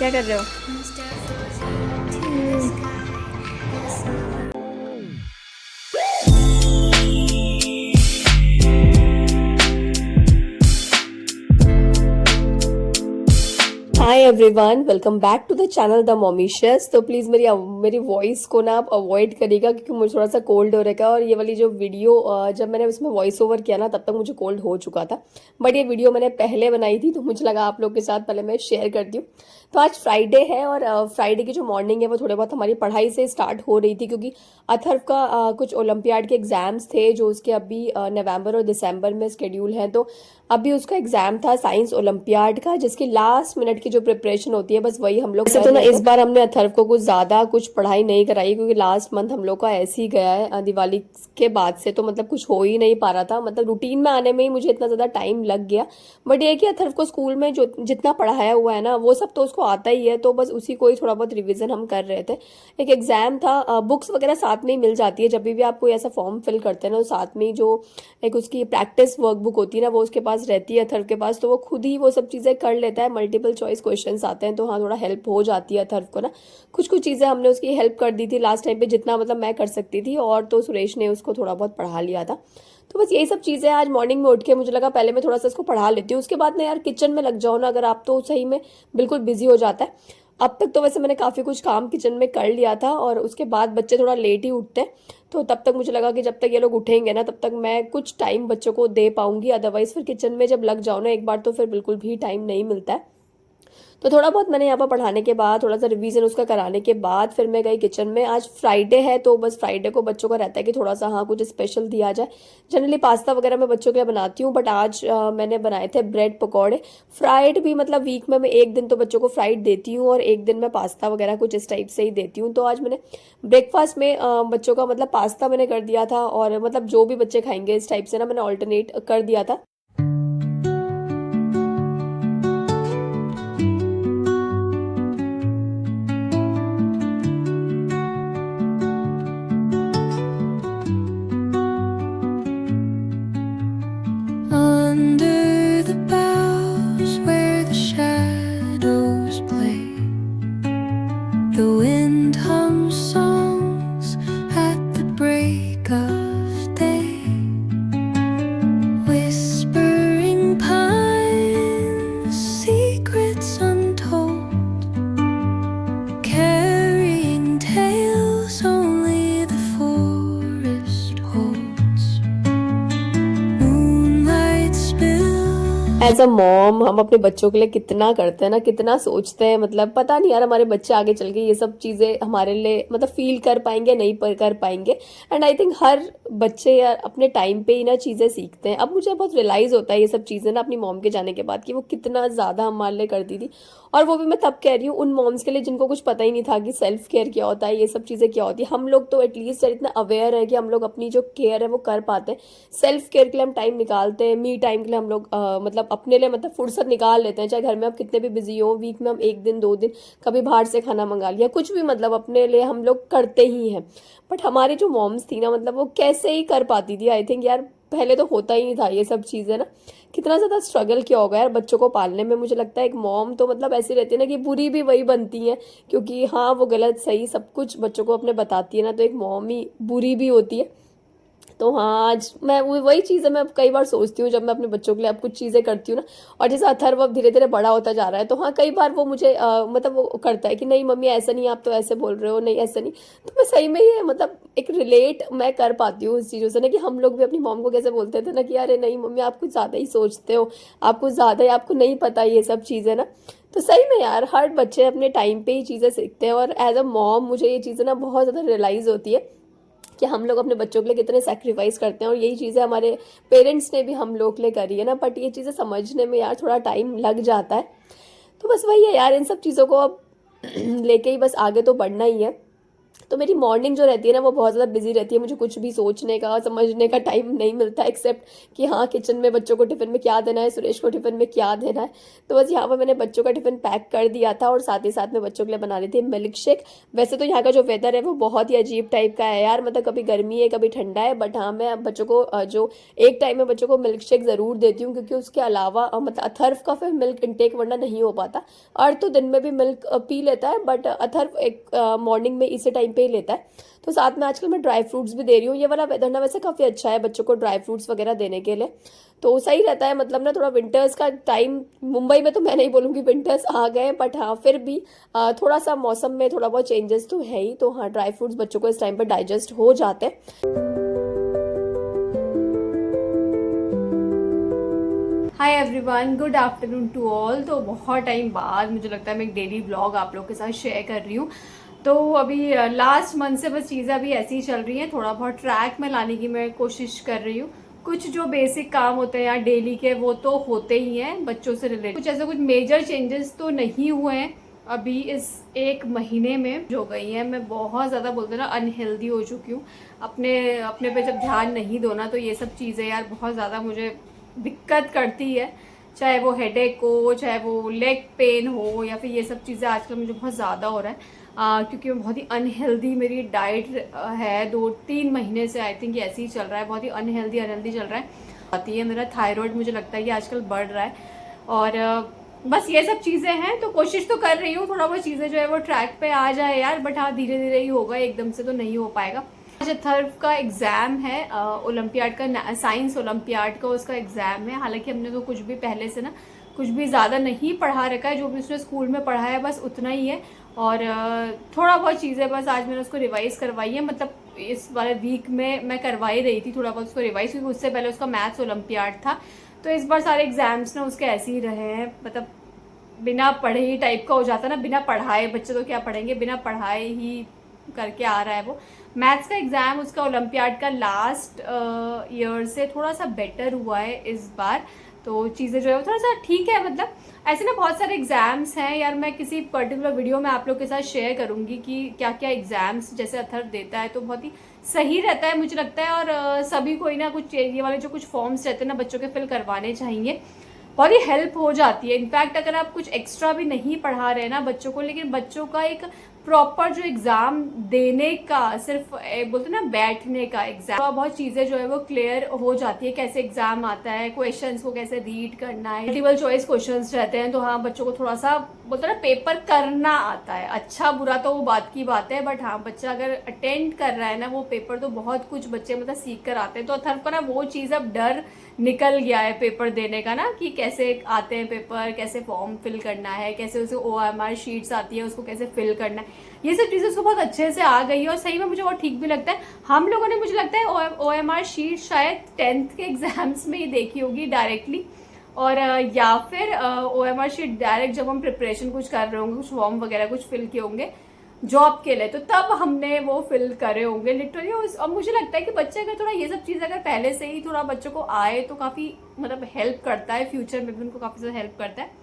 क्या कर रहे हो? Hi everyone, welcome back to the channel the Momicious. तो प्लीज़ मेरी वॉइस को ना आप अवॉइड करिएगा, क्योंकि मुझे थोड़ा सा कोल्ड हो रखा है। और ये वाली जो वीडियो जब मैंने उसमें वॉइस ओवर किया ना, तब तक मुझे कोल्ड हो चुका था। बट ये वीडियो मैंने पहले बनाई थी, तो मुझे लगा आप लोग के साथ पहले मैं शेयर करती हूँ। तो आज फ्राइडे है, और फ्राइडे की जो मॉर्निंग है वो थोड़े बहुत हमारी पढ़ाई से स्टार्ट हो रही थी, क्योंकि अथर्व का कुछ ओलंपियाड के एग्जाम्स थे जो उसके अभी नवंबर और दिसंबर में स्केड्यूल हैं। तो अभी उसका एग्जाम था साइंस ओलंपियाड का, जिसकी लास्ट मिनट की जो प्रिपरेशन होती है बस वही हम लोग कर रहे थे। इस बार हमने अथर्व को कुछ ज्यादा कुछ पढ़ाई नहीं कराई, क्योंकि लास्ट मंथ हम लोग का ऐसे ही गया है दिवाली के बाद से। तो मतलब कुछ हो ही नहीं पा रहा था, मतलब रूटीन में आने में ही मुझे इतना ज्यादा टाइम लग गया। बट ये कि अथर्व को स्कूल में जो जितना पढ़ाया हुआ है ना, वो सब तो उसको आता ही है, तो बस उसी को ही थोड़ा बहुत रिविजन हम कर रहे थे। एक एग्जाम था, बुक्स वगैरह साथ में ही मिल जाती है। जब भी आप कोई ऐसा फॉर्म फिल करते हैं ना, तो साथ में ही जो एक उसकी प्रैक्टिस वर्कबुक होती है ना, वो उसके पास रहती है अथर्व के पास। तो वो खुद ही वो सब चीज़ें कर लेता है। मल्टीपल चॉइस क्वेश्चंस आते हैं, तो हाँ थोड़ा हेल्प हो जाती है अथर्व को ना। कुछ कुछ चीज़ें हमने उसकी हेल्प कर दी थी लास्ट टाइम पे, जितना मतलब मैं कर सकती थी, और तो सुरेश ने उसको थोड़ा बहुत पढ़ा लिया था। तो बस यही सब चीज़ें आज मॉर्निंग में उठ के मुझे लगा पहले मैं थोड़ा सा इसको पढ़ा लेती हूँ, उसके बाद ना यार किचन में लग जाओ ना अगर आप, तो सही में बिल्कुल बिजी हो जाता है। अब तक तो वैसे मैंने काफ़ी कुछ काम किचन में कर लिया था, और उसके बाद बच्चे थोड़ा लेट ही उठते हैं। तो तब तक मुझे लगा कि जब तक ये लोग उठेंगे ना, तब तक मैं कुछ टाइम बच्चों को दे पाऊंगी। अदरवाइज फिर किचन में जब लग जाओ ना एक बार, तो फिर बिल्कुल भी टाइम नहीं मिलता है। तो थोड़ा बहुत मैंने यहाँ पर पढ़ाने के बाद, थोड़ा सा रिवीजन उसका कराने के बाद, फिर मैं गई किचन में। आज फ्राइडे है, तो बस फ्राइडे को बच्चों का रहता है कि थोड़ा सा हाँ कुछ स्पेशल दिया जाए। जनरली पास्ता वगैरह मैं बच्चों के लिए बनाती हूँ, बट आज मैंने बनाए थे ब्रेड पकौड़े फ्राइड भी। मतलब वीक में मैं एक दिन तो बच्चों को फ्राइड देती हूँ, और एक दिन मैं पास्ता वगैरह कुछ इस टाइप से ही देती हूँ। तो आज मैंने ब्रेकफास्ट में बच्चों का मतलब पास्ता मैंने कर दिया था, और मतलब जो भी बच्चे खाएंगे इस टाइप से ना मैंने ऑल्टरनेट कर दिया था। Under the boughs where the shadows play, the wind hums songs at the break of day, whispering pines, secrets untold, carrying tales only the forest holds. Moonlight spills. As a mom हम अपने बच्चों के लिए कितना करते हैं ना, कितना सोचते हैं। मतलब पता नहीं यार, हमारे बच्चे आगे चल के ये सब चीज़ें हमारे लिए मतलब फील कर पाएंगे नहीं कर पाएंगे। एंड आई थिंक हर बच्चे यार अपने टाइम पे ही ना चीज़ें सीखते हैं। अब मुझे बहुत रियलाइज़ होता है ये सब चीज़ें ना अपनी मॉम के जाने के बाद, कि वो कितना ज़्यादा हमारे लिए करती थी। और वो भी मैं तब कह रही हूँ उन मॉम्स के लिए जिनको कुछ पता ही नहीं था कि सेल्फ केयर क्या होता है, ये सब चीज़ें क्या होती है। हम लोग तो एटलीस्ट इतना अवेयर है कि हम लोग अपनी जो केयर है वो कर पाते हैं। सेल्फ केयर के लिए हम टाइम निकालते हैं, मी टाइम के लिए हम लोग मतलब अपने लिए मतलब फुर्सत निकाल लेते हैं। चाहे घर में आप कितने भी बिजी हो, वीक में हम एक दिन दो दिन कभी बाहर से खाना मंगा लिया, कुछ भी मतलब अपने लिए हम लोग करते ही हैं। बट हमारी जो मॉम्स थी ना, मतलब वो कैसे ही कर पाती थी। आई थिंक यार पहले तो होता ही नहीं था ये सब चीज़ें ना। कितना ज़्यादा स्ट्रगल किया होगा यार बच्चों को पालने में। मुझे लगता है एक मॉम तो मतलब ऐसी रहती है ना कि बुरी भी वही बनती है, क्योंकि हाँ वो गलत सही सब कुछ बच्चों को अपने बताती है ना, तो एक मॉम ही बुरी भी होती है। तो हाँ आज मैं वही चीज़ है, मैं कई बार सोचती हूँ जब मैं अपने बच्चों के लिए अब कुछ चीज़ें करती हूँ ना। और जैसे अथर्व अब धीरे धीरे बड़ा होता जा रहा है, तो हाँ कई बार वो मुझे मतलब वो करता है कि नहीं मम्मी ऐसा नहीं, आप तो ऐसे बोल रहे हो, नहीं ऐसा नहीं। तो मैं सही में ये मतलब एक रिलेट मैं कर पाती हूँ इस चीज़ों से ना, कि हम लोग भी अपनी मॉम को कैसे बोलते थे ना कि अरे नहीं मम्मी आप कुछ ज़्यादा ही सोचते हो, आप कुछ ज़्यादा ही, आपको नहीं पता ये सब चीज़ें ना। तो सही में यार हर बच्चे अपने टाइम पे ही चीज़ें सीखते हैं, और एज अ मॉम मुझे ये चीज़ें ना बहुत ज़्यादा रियलाइज़ होती है कि हम लोग अपने बच्चों के लिए कितने सेक्रीफाइस करते हैं। और यही चीज़ें हमारे पेरेंट्स ने भी हम लोग के लिए करी है ना, बट ये चीज़ें समझने में यार थोड़ा टाइम लग जाता है। तो बस वही है यार, इन सब चीज़ों को अब लेके ही बस आगे तो बढ़ना ही है। तो मेरी मॉर्निंग जो रहती है ना वो बहुत ज़्यादा बिजी रहती है, मुझे कुछ भी सोचने का समझने का टाइम नहीं मिलता एक्सेप्ट कि हाँ किचन में बच्चों को टिफ़िन में क्या देना है, सुरेश को टिफ़िन में क्या देना है। तो बस यहाँ पर मैंने बच्चों का टिफ़िन पैक कर दिया था और साथ ही साथ में बच्चों के लिए बना रही थी मिल्क शेक। वैसे तो यहाँ का जो वेदर है वो बहुत ही अजीब टाइप का है यार, मतलब कभी गर्मी है कभी ठंडा है, बट हाँ मैं अब बच्चों को जो एक टाइम में बच्चों को मिल्क शेक ज़रूर देती हूँ, क्योंकि उसके अलावा मतलब अथर्व का फिर मिल्क इंटेक वरना नहीं हो पाता। और तो दिन में भी मिल्क पी लेता है, बट अथर्व एक मॉर्निंग में इसी टाइम पे ही लेता है। तो साथ में आजकल मैं ड्राई फ्रूट्स भी दे रही हूँ। ये वाला वेदर ना वैसे काफ़ी अच्छा है बच्चों को ड्राई फ्रूट्स वगैरह देने के लिए, तो सही रहता है। मतलब ना थोड़ा विंटर्स का टाइम, मुंबई में तो मैं नहीं बोलूँगी विंटर्स आ गए, बट हाँ फिर भी थोड़ा सा मौसम में थोड़ा बहुत चेंजेस तो है ही। तो हाँ ड्राई फ्रूट्स बच्चों को इस टाइम पर डाइजेस्ट हो जाते हैं। Hi everyone, good afternoon to all. तो बहुत टाइम बाद मुझे लगता है मैं एक डेली व्लॉग आप लोग के साथ शेयर कर रही हूँ। तो अभी लास्ट मंथ से बस चीज़ें अभी ऐसी ही चल रही हैं, थोड़ा बहुत ट्रैक में लाने की मैं कोशिश कर रही हूँ। कुछ जो बेसिक काम होते हैं यार डेली के वो तो होते ही हैं बच्चों से रिलेटेड, कुछ ऐसा कुछ मेजर चेंजेस तो नहीं हुए हैं अभी इस एक महीने में जो गई है। मैं बहुत ज़्यादा बोलते ना अनहेल्दी हो चुकी हूँ। अपने पे जब ध्यान नहीं दो ना तो ये सब चीज़ें यार बहुत ज़्यादा मुझे दिक्कत करती है, चाहे वो हेडेक हो, चाहे वो लेग पेन हो, या फिर ये सब चीज़ें आजकल मुझे बहुत ज़्यादा हो रहा है। क्योंकि मैं बहुत ही अनहेल्दी मेरी डाइट है, 2-3 महीने से आई थिंक ऐसे ही चल रहा है, बहुत ही अनहेल्दी चल रहा है। आती है मेरा थायराइड, मुझे लगता है कि आजकल बढ़ रहा है। और बस ये सब चीज़ें हैं, तो कोशिश तो कर रही हूँ थोड़ा बहुत चीज़ें जो है वो ट्रैक पे आ जाए यार, बट हाँ धीरे धीरे ही होगा, एकदम से तो नहीं हो पाएगा। आज अथर्व का एग्ज़ाम है, ओलंपियाड का, साइंस ओलंपियाड का उसका एग्ज़ाम है। हालांकि हमने तो कुछ भी पहले से ना कुछ भी ज़्यादा नहीं पढ़ा रखा है, जो भी उसने स्कूल में पढ़ा है बस उतना ही है। और थोड़ा बहुत चीज़ें बस आज मैंने उसको रिवाइज़ करवाई है, मतलब इस वाले वीक में मैं करवा ही रही थी थोड़ा बहुत उसको रिवाइज़, क्योंकि उससे पहले उसका मैथ्स ओलंपियाड था। तो इस बार सारे एग्ज़ाम्स ना उसके ऐसे ही रहे हैं, मतलब बिना पढ़े ही टाइप का हो जाता है ना, बिना पढ़ाए बच्चे तो क्या पढ़ेंगे, बिना पढ़ाए ही करके आ रहा है वो। मैथ्स का एग्ज़ाम उसका ओलंपियाड का लास्ट ईयर से थोड़ा सा बेटर हुआ है इस बार, तो चीज़ें जो है वो थोड़ा सा ठीक है। मतलब ऐसे ना बहुत सारे एग्ज़ाम्स हैं यार, मैं किसी पर्टिकुलर वीडियो में आप लोग के साथ शेयर करूँगी कि क्या क्या एग्ज़ाम्स जैसे अथर्व देता है, तो बहुत ही सही रहता है मुझे लगता है। और सभी को ही ना कुछ ये वाले जो कुछ फॉर्म्स रहते हैं ना बच्चों के फिल करवाने चाहिए, बहुत ही हेल्प हो जाती है। इनफैक्ट अगर आप कुछ एक्स्ट्रा भी नहीं पढ़ा रहे ना बच्चों को, लेकिन बच्चों का एक प्रॉपर जो एग्जाम देने का, सिर्फ बोलते ना बैठने का एग्जाम, बहुत चीजें जो है वो क्लियर हो जाती है। कैसे एग्जाम आता है, क्वेश्चंस को कैसे रीड करना है, मल्टीपल चॉइस क्वेश्चंस रहते हैं, तो हाँ बच्चों को थोड़ा सा बोलते ना पेपर करना आता है। अच्छा बुरा तो वो बात की बात है, बट हाँ बच्चा अगर अटेंड कर रहा है ना वो पेपर, तो बहुत कुछ बच्चे मतलब सीख कर आते हैं। तो अथर्व को ना वो चीज़ अब डर निकल गया है पेपर देने का ना, कि कैसे आते हैं पेपर, कैसे फॉर्म फिल करना है, कैसे उसे OMR शीट्स आती है उसको कैसे फिल करना है, ये सब चीज़ें उसको बहुत अच्छे से आ गई है। और सही में मुझे बहुत ठीक भी लगता है। हम लोगों ने मुझे लगता है OMR शीट शायद 10th के एग्जाम्स में ही देखी होगी डायरेक्टली, और या फिर OMR शीट डायरेक्ट जब हम प्रिपरेशन कुछ कर रहे होंगे, कुछ फॉर्म वगैरह कुछ फिल किए होंगे जॉब के लिए, तो तब हमने वो फिल करे होंगे लिटरली। और मुझे लगता है कि बच्चे अगर थोड़ा ये सब चीज़ अगर पहले से ही थोड़ा बच्चों को आए तो काफ़ी मतलब हेल्प करता है, फ्यूचर में भी उनको काफ़ी ज़्यादा हेल्प करता है।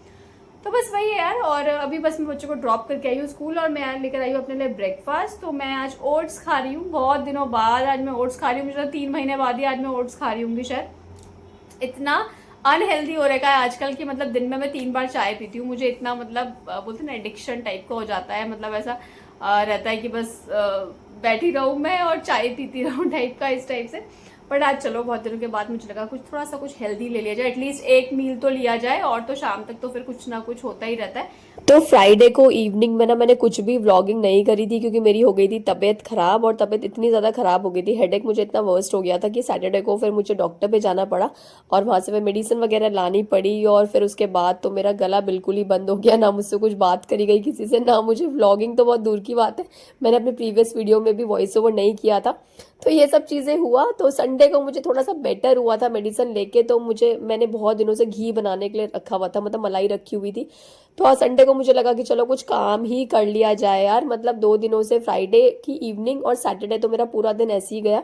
तो बस वही है यार। और अभी बस मैं बच्चों को ड्रॉप करके आई हूँ स्कूल, और मैं लेकर आई हूँ अपने लिए ब्रेकफास्ट। तो मैं आज ओट्स खा रही हूँ, बहुत दिनों बाद आज मैं ओट्स खा रही हूँ, मुझे 3 महीने बाद ही आज मैं ओट्स खा रही हूँ शायद। इतना अनहेल्दी हो रखा है आजकल की, मतलब दिन में मैं 3 बार चाय पीती हूँ, मुझे इतना मतलब बोलते ना एडिक्शन टाइप का हो जाता है। मतलब ऐसा रहता है कि बस बैठी रहूँ मैं और चाय पीती रहूँ टाइप का, इस टाइप से। बट आज चलो बहुत दिनों के बाद मुझे लगा कुछ थोड़ा सा कुछ हेल्दी ले लिया जाए, एटलीस्ट एक मील तो लिया जाए, और तो शाम तक तो फिर कुछ ना कुछ होता ही रहता है। तो फ्राइडे को इवनिंग में ना मैंने कुछ भी व्लॉगिंग नहीं करी थी, क्योंकि मेरी हो गई थी तबीयत खराब, और तबीयत इतनी ज़्यादा खराब हो गई थी, हेडेक मुझे इतना वर्स्ट हो गया था कि सैटरडे को फिर मुझे डॉक्टर पे जाना पड़ा, और वहाँ से मैं मेडिसिन वगैरह लानी पड़ी। और फिर उसके बाद तो मेरा गला बिल्कुल ही बंद हो गया, ना मुझसे कुछ बात करी गई किसी से, ना मुझे व्लॉगिंग तो बहुत दूर की बात है, मैंने अपने प्रीवियस वीडियो में भी वॉइस ओवर नहीं किया था। तो ये सब चीज़ें हुआ, तो संडे को मुझे थोड़ा सा बेटर हुआ था मेडिसिन लेके। तो मैंने बहुत दिनों से घी बनाने के लिए रखा हुआ था, मतलब मलाई रखी हुई थी। तो संडे को मुझे लगा कि चलो कुछ काम ही कर लिया जाए यार, मतलब 2 दिनों से फ्राइडे की इवनिंग और सैटरडे तो मेरा पूरा दिन ऐसे ही गया।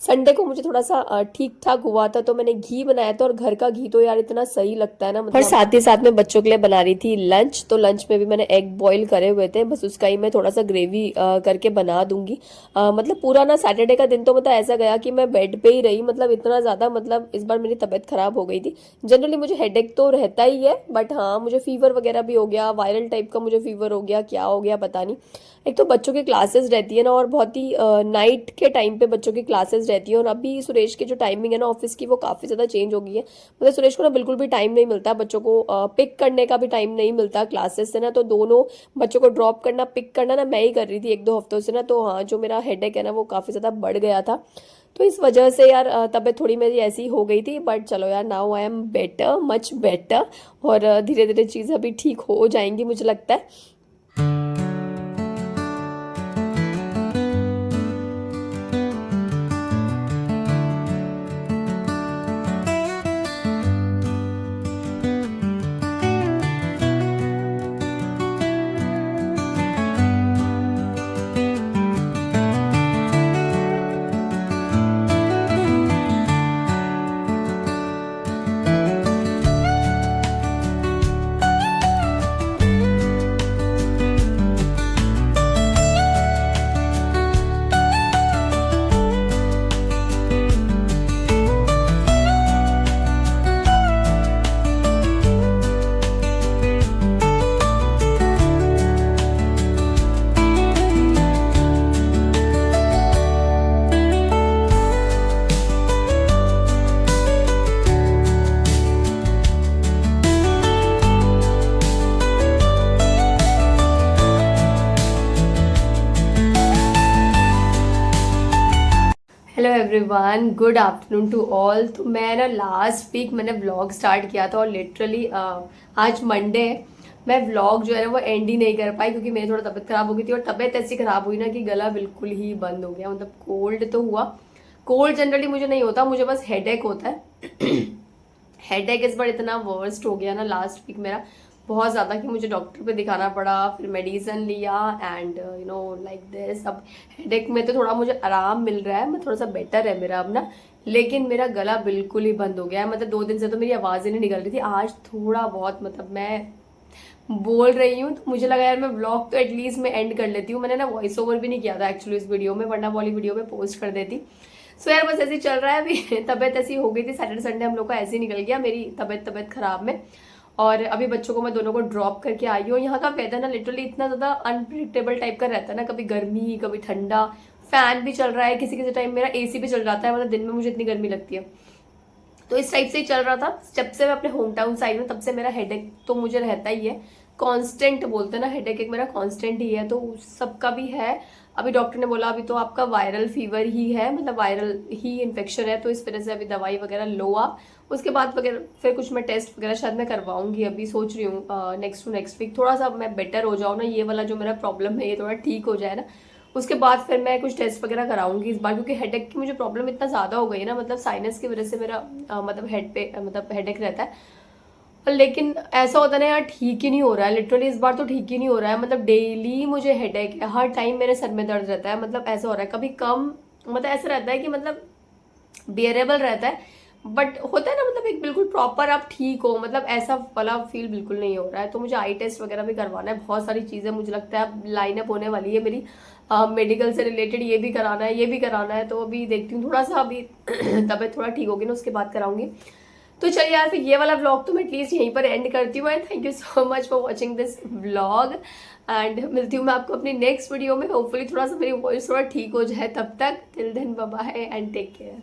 संडे को मुझे थोड़ा सा ठीक ठाक हुआ था तो मैंने घी बनाया था, और घर का घी तो यार इतना सही लगता है ना मतलब। और साथ ही साथ में बच्चों के लिए बना रही थी लंच, तो लंच में भी मैंने एग बॉईल करे हुए थे, बस उसका ही मैं थोड़ा सा ग्रेवी करके बना दूंगी। मतलब पूरा ना सैटरडे का दिन तो मतलब ऐसा गया कि मैं बेड पे ही रही, मतलब इतना ज़्यादा, मतलब इस बार मेरी तबीयत खराब हो गई थी। जनरली मुझे हेडेक तो रहता ही है, बट हाँ मुझे फीवर वगैरह भी हो गया, वायरल टाइप का मुझे फीवर हो गया, क्या हो गया पता नहीं। एक तो बच्चों की क्लासेस रहती है ना, और बहुत ही नाइट के टाइम पे बच्चों की क्लासेस रहती है, और अभी सुरेश की जो टाइमिंग है ना ऑफिस की वो काफ़ी ज़्यादा चेंज हो गई है। मतलब सुरेश को ना बिल्कुल भी टाइम नहीं मिलता, बच्चों को पिक करने का भी टाइम नहीं मिलता क्लासेस से ना, तो दोनों बच्चों को ड्रॉप करना पिक करना ना मैं ही कर रही थी 1-2 हफ्तों से ना, तो हाँ जो मेरा हेडेक है ना वो काफ़ी ज़्यादा बढ़ गया था। तो इस वजह से यार तबीयत थोड़ी मेरी ऐसी हो गई थी, बट चलो यार now I am better, much better, और धीरे धीरे चीज़ें अभी ठीक हो जाएंगी मुझे लगता है। Hello everyone, good afternoon to all. तो मैं ना लास्ट वीक मैंने व्लॉग स्टार्ट किया था, और लिटरली आज मंडे है, मैं व्लॉग जो है ना वो एंड ही नहीं कर पाई, क्योंकि मेरी थोड़ा तबीयत खराब हो गई थी, और तबीयत ऐसी खराब हुई ना कि गला बिल्कुल ही बंद हो गया। मतलब कोल्ड तो हुआ, कोल्ड जनरली मुझे नहीं होता, मुझे बस हेडेक होता है। हेडेक इस बार इतना वर्स्ट हो गया ना लास्ट वीक मेरा, बहुत ज़्यादा, कि मुझे डॉक्टर पे दिखाना पड़ा, फिर मेडिसिन लिया, and you know like this. अब हेडेक में तो थोड़ा मुझे आराम मिल रहा है, मैं थोड़ा सा बेटर है मेरा अब ना, लेकिन मेरा गला बिल्कुल ही बंद हो गया है। मतलब 2 दिन से तो मेरी आवाज़ ही नहीं निकल रही थी, आज थोड़ा बहुत मतलब मैं बोल रही हूँ, तो मुझे लगा यार मैं व्लॉग तो एटलीस्ट मैं एंड कर लेती हूँ। मैंने ना वॉइस ओवर भी नहीं किया था एक्चुअली इस वीडियो में, वरना वाली वीडियो में पोस्ट कर देती। सो यार बस ऐसे ही चल रहा है अभी। तबीयत ऐसी हो गई थी, सैटरडे संडे हम लोग का ऐसे ही निकल गया, मेरी तबीयत खराब में। और अभी बच्चों को मैं दोनों को ड्रॉप करके आई हूँ। यहाँ का वेदर ना लिटरली इतना ज़्यादा अनप्रिडिक्टेबल टाइप का रहता है ना, कभी गर्मी कभी ठंडा, फैन भी चल रहा है, किसी किसी टाइम मेरा एसी भी चल जाता है, मतलब दिन में मुझे इतनी गर्मी लगती है। तो इस टाइप से ही चल रहा था जब से मैं अपने होम टाउन से आई हूँ, तब से मेरा हेडेक तो मुझे रहता ही है। कांस्टेंट बोलते हैं ना, हेडेक एक मेरा कांस्टेंट ही है, तो सबका भी है। अभी डॉक्टर ने बोला अभी तो आपका वायरल फीवर ही है, मतलब वायरल ही इन्फेक्शन है, तो इस वजह से अभी दवाई वगैरह लो आप, उसके बाद वगैरह फिर कुछ मैं टेस्ट वगैरह शायद मैं करवाऊंगी। अभी सोच रही हूँ नेक्स्ट टू नेक्स्ट वीक थोड़ा सा मैं बेटर हो जाऊँ ना, ये वाला जो मेरा प्रॉब्लम है ये थोड़ा ठीक हो जाए ना, उसके बाद फिर मैं कुछ टेस्ट वगैरह कराऊंगी इस बार, क्योंकि हेडेक की मुझे प्रॉब्लम इतना ज़्यादा हो गई है ना, मतलब साइनस की वजह से मेरा मतलब हेड पे मतलब हेडेक रहता है। लेकिन ऐसा होता है ना यार, ठीक ही नहीं हो रहा है, लिटरली इस बार तो ठीक ही नहीं हो रहा है। मतलब डेली मुझे हेडेक है, हर टाइम मेरे सर में दर्द रहता है, मतलब ऐसा हो रहा है कभी कम, मतलब ऐसा रहता है कि मतलब बियरेबल रहता है, बट होता है ना मतलब एक बिल्कुल प्रॉपर आप ठीक हो, मतलब ऐसा वाला फील बिल्कुल नहीं हो रहा है। तो मुझे आई टेस्ट वगैरह भी करवाना है, बहुत सारी चीज़ें मुझे लगता है अब लाइनअप होने वाली है मेरी, मेडिकल से रिलेटेड, ये भी कराना है ये भी कराना है, तो अभी देखती हूँ थोड़ा सा अभी तबीयत थोड़ा ठीक होगी ना उसके बाद कराऊंगी। तो चलिए यार फिर ये वाला व्लॉग तो मैं एटलीस्ट यहीं पर एंड करती हूँ, and thank you so much for watching this vlog, and मिलती हूँ मैं आपको अपनी नेक्स्ट वीडियो में। होपफुली थोड़ा सा मेरी वॉइस थोड़ा ठीक हो जाए, तब तक till then bye bye and take care.